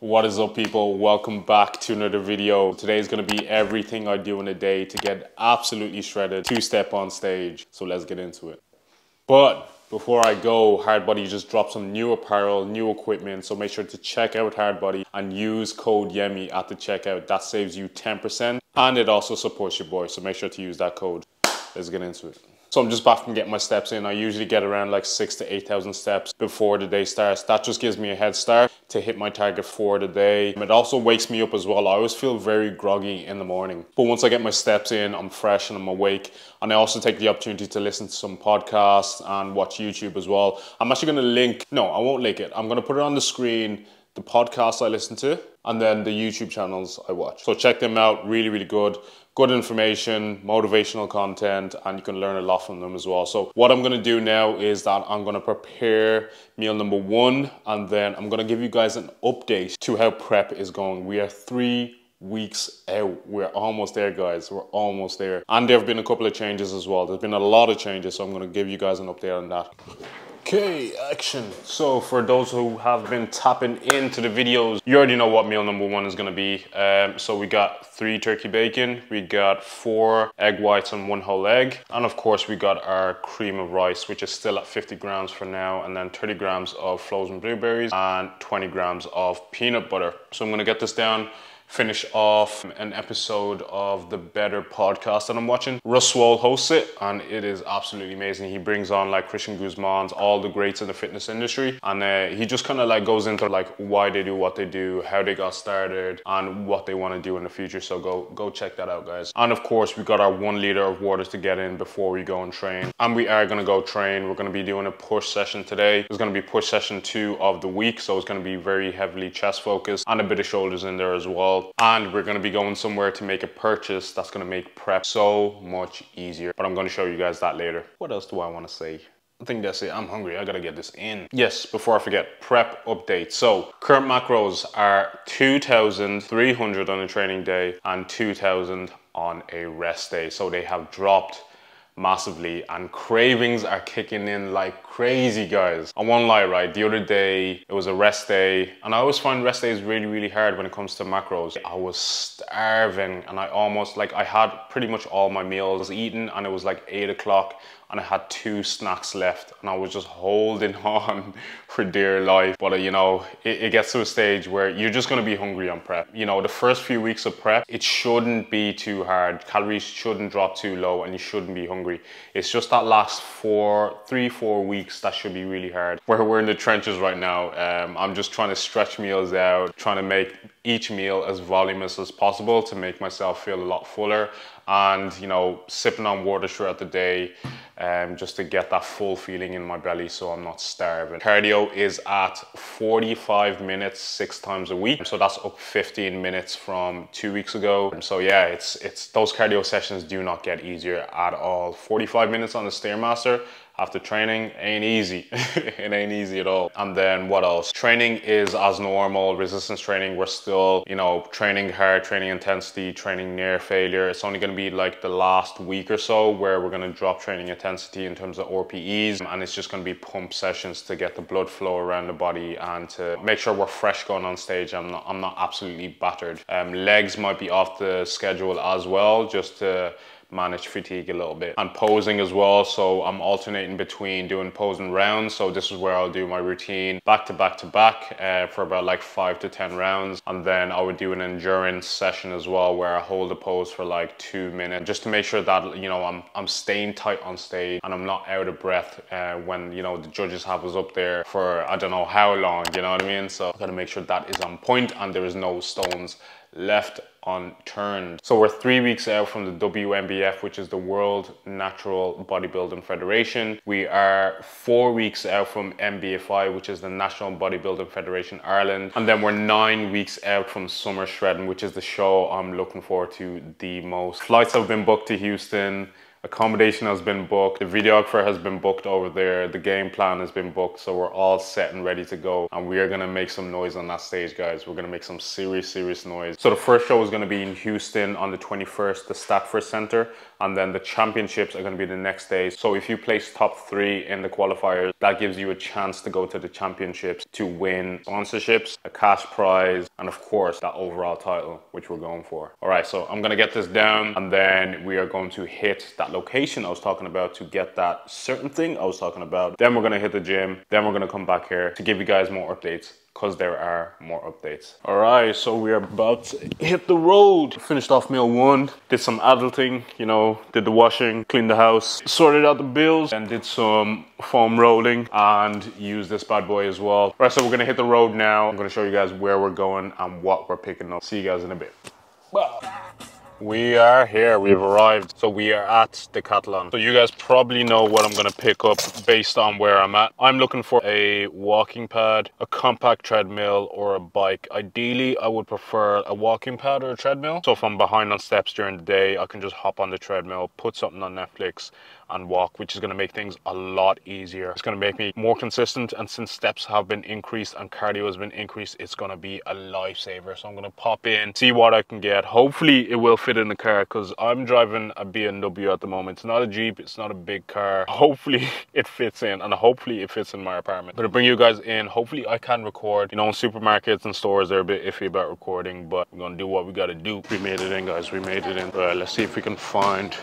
What is up, people? Welcome back to another video. Today is going to be everything I do in a day to get absolutely shredded to step on stage. So let's get into it. But before I go, Hardbody just dropped some new apparel, new equipment. So make sure to check out Hardbody and use code YEMI at the checkout. That saves you 10% and it also supports your boy. So make sure to use that code. Let's get into it. So I'm just back from getting my steps in. I usually get around like 6,000 to 8,000 steps before the day starts. That just gives me a head start to hit my target for the day. It also wakes me up as well. I always feel very groggy in the morning. But once I get my steps in, I'm fresh and I'm awake. And I also take the opportunity to listen to some podcasts and watch YouTube as well. I'm actually going to link, no, I won't link it. I'm going to put it on the screen, the podcasts I listen to, and then the YouTube channels I watch. So check them out, really, really good. Good information, motivational content, and you can learn a lot from them as well. So what I'm gonna do now is that I'm gonna prepare meal number 1, and then I'm gonna give you guys an update to how prep is going. We are 3 weeks out. We're almost there, guys. We're almost there. And there have been a couple of changes as well. There's been a lot of changes, so I'm gonna give you guys an update on that. Okay, action. So for those who have been tapping into the videos, you already know what meal number 1 is going to be. So we got 3 turkey bacon, we got 4 egg whites and 1 whole egg. And of course we got our cream of rice, which is still at 50 grams for now. And then 30 grams of frozen blueberries and 20 grams of peanut butter. So I'm going to get this down, finish off an episode of the Better podcast that I'm watching. Russ Swole hosts it and it is absolutely amazing. He brings on like Christian Guzman's, all the greats in the fitness industry, and he just kind of like goes into like why they do what they do, how they got started, and what they want to do in the future. So go check that out, guys. And of course we got our 1 liter of water to get in before we go and train, and we are going to go train. We're going to be doing a push session today. It's going to be push session 2 of the week, so it's going to be very heavily chest focused and a bit of shoulders in there as well. And we're going to be going somewhere to make a purchase that's going to make prep so much easier. But I'm going to show you guys that later. What else do I want to say? I think that's it. I'm hungry. I got to get this in. Yes, before I forget, prep update. So current macros are 2,300 on a training day and 2,000 on a rest day. So they have dropped massively and cravings are kicking in like crazy, guys. I won't lie, right? The other day it was a rest day, and I always find rest days really, really hard when it comes to macros. I was starving and I almost like I had pretty much all my meals eaten, and it was like 8 o'clock and I had 2 snacks left and I was just holding on for dear life. But you know, it gets to a stage where you're just going to be hungry on prep. You know, the first few weeks of prep, it shouldn't be too hard. Calories shouldn't drop too low and you shouldn't be hungry. It's just that last 3-4 weeks that should be really hard. We're in the trenches right now. I'm just trying to stretch meals out, trying to make each meal as voluminous as possible to make myself feel a lot fuller, and you know, sipping on water throughout the day, just to get that full feeling in my belly so I'm not starving. Cardio is at 45 minutes 6 times a week, so that's up 15 minutes from 2 weeks ago. So yeah, it's those cardio sessions do not get easier at all. 45 minutes on the Stairmaster after training ain't easy. It ain't easy at all. And then what else? Training is as normal. Resistance training, we're still, you know, training hard, training intensity, training near failure. It's only going to be like the last week or so where we're going to drop training intensity in terms of RPEs, and it's just going to be pump sessions to get the blood flow around the body and to make sure we're fresh going on stage. I'm not absolutely battered. Legs might be off the schedule as well, just to manage fatigue a little bit, and posing as well. So I'm alternating between doing posing rounds. So this is where I'll do my routine back to back to back for about like 5 to 10 rounds, and then I would do an endurance session as well where I hold the pose for like 2 minutes just to make sure that, you know, I'm staying tight on stage and I'm not out of breath when, you know, the judges have us up there for I don't know how long, you know what I mean? So I gotta make sure that is on point and there is no stones left unturned. So we're 3 weeks out from the WNBF, which is the World Natural Bodybuilding Federation. We are 4 weeks out from MBFI, which is the National Bodybuilding Federation Ireland. And then we're 9 weeks out from Summer Shredding, which is the show I'm looking forward to the most. Flights have been booked to Houston. Accommodation has been booked. The videographer has been booked over there. The game plan has been booked. So we're all set and ready to go. And we are going to make some noise on that stage, guys. We're going to make some serious noise. So the first show is going to be in Houston on the 21st, the Stafford Center. And then the championships are going to be the next day. So if you place top 3 in the qualifiers, that gives you a chance to go to the championships to win sponsorships, a cash prize, and of course that overall title, which we're going for. All right, so I'm going to get this down, and then we are going to hit that location I was talking about to get that certain thing I was talking about. Then we're going to hit the gym. Then we're going to come back here to give you guys more updates, because there are more updates. All right, so we are about to hit the road. Finished off meal 1, did some adulting, you know, did the washing, cleaned the house, sorted out the bills, and did some foam rolling and used this bad boy as well. All right, so we're gonna hit the road now. I'm gonna show you guys where we're going and what we're picking up. See you guys in a bit. Wow. We are here, we've arrived. So we are at Decathlon. So you guys probably know what I'm gonna pick up based on where I'm at. I'm looking for a walking pad, a compact treadmill, or a bike. Ideally, I would prefer a walking pad or a treadmill. So if I'm behind on steps during the day, I can just hop on the treadmill, put something on Netflix, and walk, which is going to make things a lot easier. It's going to make me more consistent, and since steps have been increased and cardio has been increased, it's going to be a lifesaver. So I'm going to pop in, see what I can get. Hopefully it will fit in the car, because I'm driving a BMW at the moment. It's not a Jeep, it's not a big car. Hopefully it fits in, and hopefully it fits in my apartment. I'm going to bring you guys in. Hopefully I can record. You know, in supermarkets and stores, they're a bit iffy about recording, but we're going to do what we got to do. We made it in, guys. We made it in. All right, let's see if we can find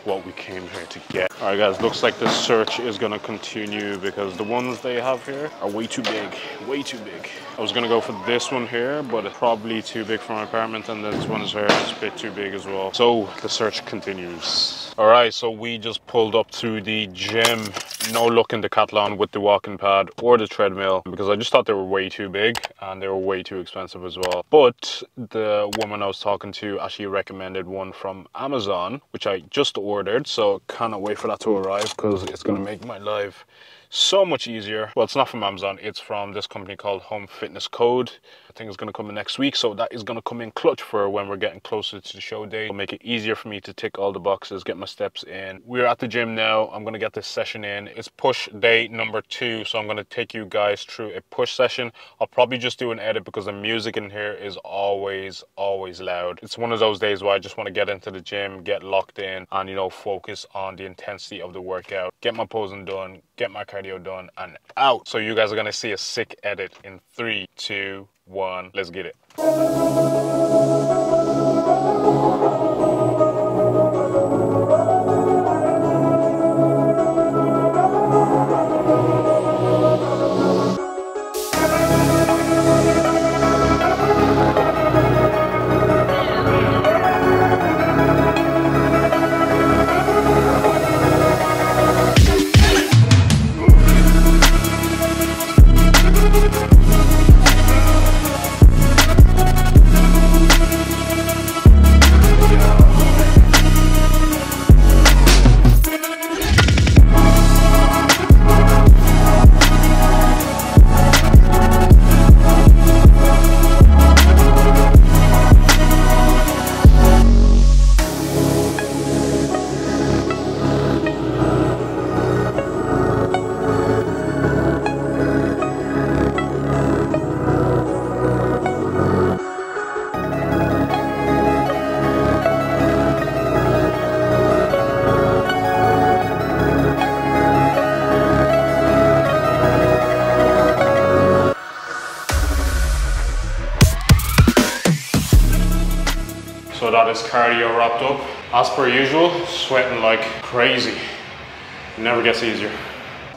what we came here to get. All right, guys, looks like the search is gonna continue because the ones they have here are way too big, way too big. I was gonna go for this one here, but it's probably too big for my apartment, and this one is here, it's a bit too big as well. So the search continues. All right, so we just pulled up to the gym. No luck in Decathlon with the walking pad or the treadmill, because I just thought they were way too big and they were way too expensive as well. But the woman I was talking to actually recommended one from Amazon, which I just ordered, so cannot wait for that to arrive, because it's going to make my life so much easier. Well, it's not from Amazon, it's from this company called Home Fitness Code. I think it's going to come in next week, so that is going to come in clutch for when we're getting closer to the show day. It'll make it easier for me to tick all the boxes, get my steps in. We're at the gym now. I'm going to get this session in. It's push day number 2, so I'm going to take you guys through a push session. I'll probably just do an edit because the music in here is always loud. It's one of those days where I just want to get into the gym, get locked in, and, you know, focus on the intensity of the workout, get my posing done, get my cardio done, and out. So you guys are going to see a sick edit in 3, 2, 1. Let's get it. So that is cardio wrapped up. As per usual, sweating like crazy. Never gets easier.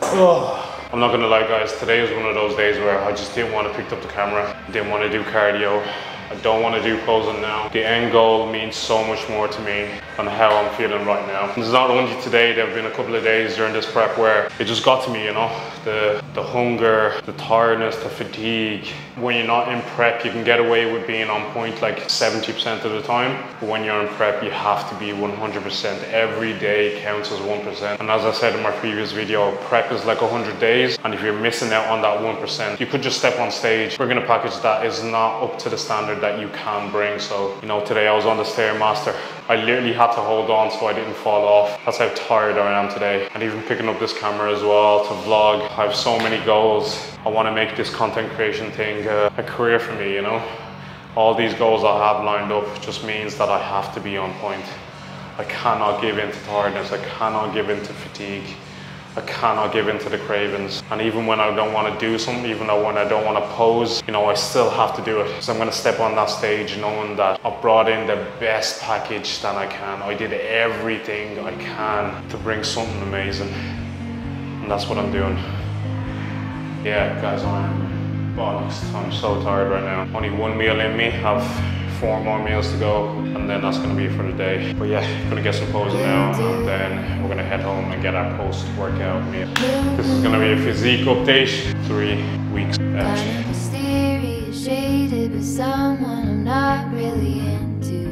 Oh, I'm not gonna lie, guys, today is one of those days where I just didn't want to pick up the camera, didn't want to do cardio. I don't want to do posing now. The end goal means so much more to me than how I'm feeling right now. It's not only today, there have been a couple of days during this prep where it just got to me, you know, the hunger, the tiredness, the fatigue. When you're not in prep, you can get away with being on point like 70% of the time. But when you're in prep, you have to be 100%. Every day counts as 1%. And as I said in my previous video, prep is like 100 days. And if you're missing out on that 1%, you could just step on stage, bring in a package that is not up to the standard that you can bring. So, you know, today I was on the Stairmaster. I literally had to hold on so I didn't fall off. That's how tired I am today. And even picking up this camera as well to vlog. I have so many goals. I want to make this content creation thing a career for me, you know? All these goals I have lined up just means that I have to be on point. I cannot give in to tiredness. I cannot give in to fatigue. I cannot give in to the cravings. And even when I don't want to do something, even though when I don't want to pose, you know, I still have to do it. So I'm going to step on that stage knowing that I brought in the best package that I can. I did everything I can to bring something amazing. And that's what I'm doing. Yeah, guys, I'm bollocks. I'm so tired right now. Only one meal in me, have 4 more meals to go, and then that's gonna be it for the day. But yeah, gonna get some posing now, and then we're gonna head home and get our post-workout meal. This is gonna be a physique update, 3 weeks out. Mysterious, shaded with someone I'm not really into.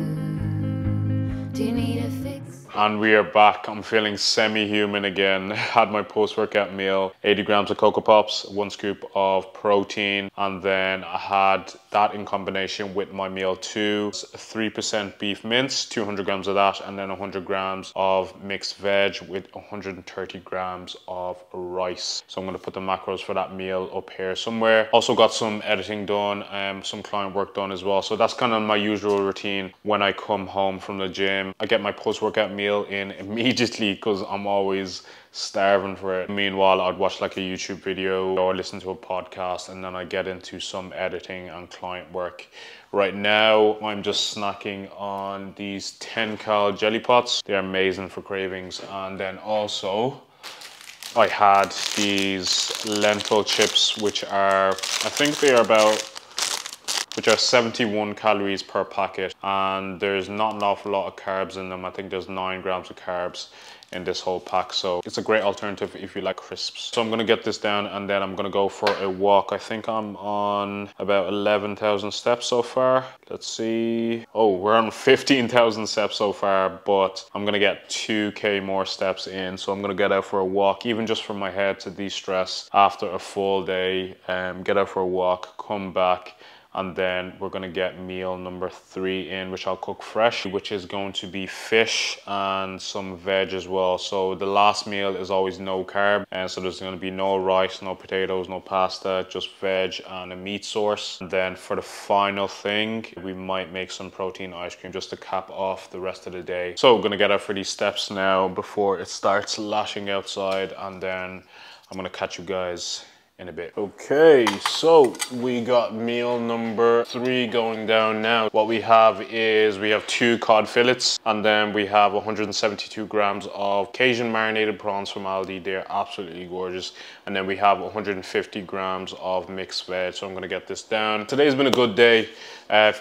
Do you need a fix? And we are back. I'm feeling semi-human again. Had my post-workout meal, 80 grams of Cocoa Pops, 1 scoop of protein, and then I had that in combination with my meal 2, 3% beef mince, 200 grams of that, and then 100 grams of mixed veg with 130 grams of rice. So I'm gonna put the macros for that meal up here somewhere. Also got some editing done, some client work done as well. So that's kind of my usual routine when I come home from the gym. I get my post-workout meal in immediately because I'm always starving for it. Meanwhile, I'd watch like a YouTube video or listen to a podcast, and then I get into some editing and client work. Right now, I'm just snacking on these 10 cal jelly pots. They're amazing for cravings. And then also, I had these lentil chips, which are, I think they are which are 71 calories per packet, and there's not an awful lot of carbs in them. I think there's 9 grams of carbs in this whole pack, so it's a great alternative if you like crisps. So I'm gonna get this down, and then I'm gonna go for a walk. I think I'm on about 11,000 steps so far. Let's see. Oh, we're on 15,000 steps so far, but I'm gonna get 2K more steps in. So I'm gonna get out for a walk, even just for my head to de-stress after a full day. Get out for a walk, come back, and then we're gonna get meal number 3 in, which I'll cook fresh, which is going to be fish and some veg as well. So the last meal is always no carb, and so there's gonna be no rice, no potatoes, no pasta, just veg and a meat source. And then for the final thing, we might make some protein ice cream just to cap off the rest of the day. So we're gonna get out for these steps now before it starts lashing outside, and then I'm gonna catch you guys in a bit. Okay, so we got meal number 3 going down now. What we have is we have 2 cod fillets, and then we have 172 grams of Cajun marinated prawns from Aldi. They're absolutely gorgeous. And then we have 150 grams of mixed veg. So I'm gonna get this down. Today's been a good day.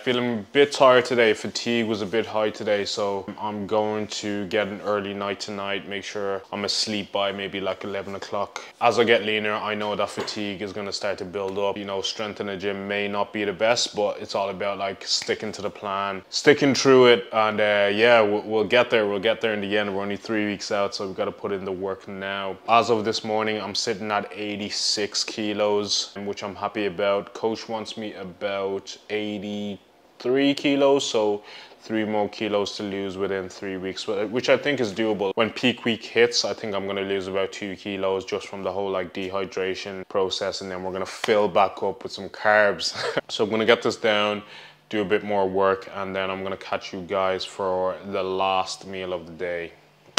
Feeling a bit tired today. Fatigue was a bit high today, so I'm going to get an early night tonight, make sure I'm asleep by maybe like 11 o'clock. As I get leaner, I know that fatigue is gonna start to build up. You know, strength in the gym may not be the best, but it's all about like sticking to the plan, sticking through it, and yeah, we'll get there. We'll get there in the end. We're only 3 weeks out, so we've got to put in the work now. As of this morning, I'm sitting at 86 kilos, which I'm happy about. Coach wants me about 83 kilos, so 3 more kilos to lose within 3 weeks, which I think is doable. When peak week hits, I think I'm gonna lose about 2 kilos just from the whole like dehydration process, and then we're gonna fill back up with some carbs. So I'm gonna get this down, do a bit more work, and then I'm gonna catch you guys for the last meal of the day.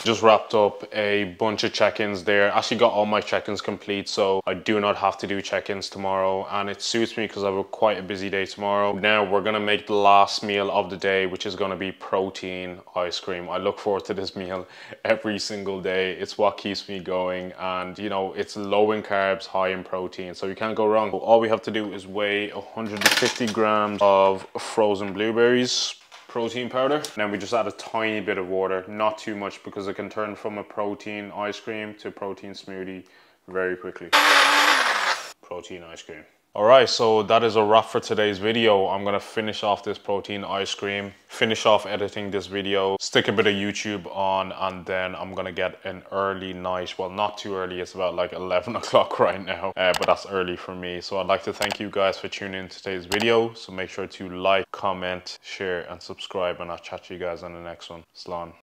Just wrapped up a bunch of check-ins there. Actually got all my check-ins complete, so I do not have to do check-ins tomorrow, and it suits me because I have quite a busy day tomorrow. Now we're gonna make the last meal of the day, which is gonna be protein ice cream. I look forward to this meal every single day. It's what keeps me going, and you know, it's low in carbs, high in protein, so you can't go wrong. All we have to do is weigh 150 grams of frozen blueberries, protein powder, and then we just add a tiny bit of water, not too much, because it can turn from a protein ice cream to a protein smoothie very quickly. Protein ice cream. Alright, so that is a wrap for today's video. I'm gonna finish off this protein ice cream, finish off editing this video, stick a bit of YouTube on, and then I'm gonna get an early night. Well, not too early, it's about like 11 o'clock right now, but that's early for me. So I'd like to thank you guys for tuning in to today's video. So make sure to like, comment, share, and subscribe, and I'll chat to you guys on the next one. Slán.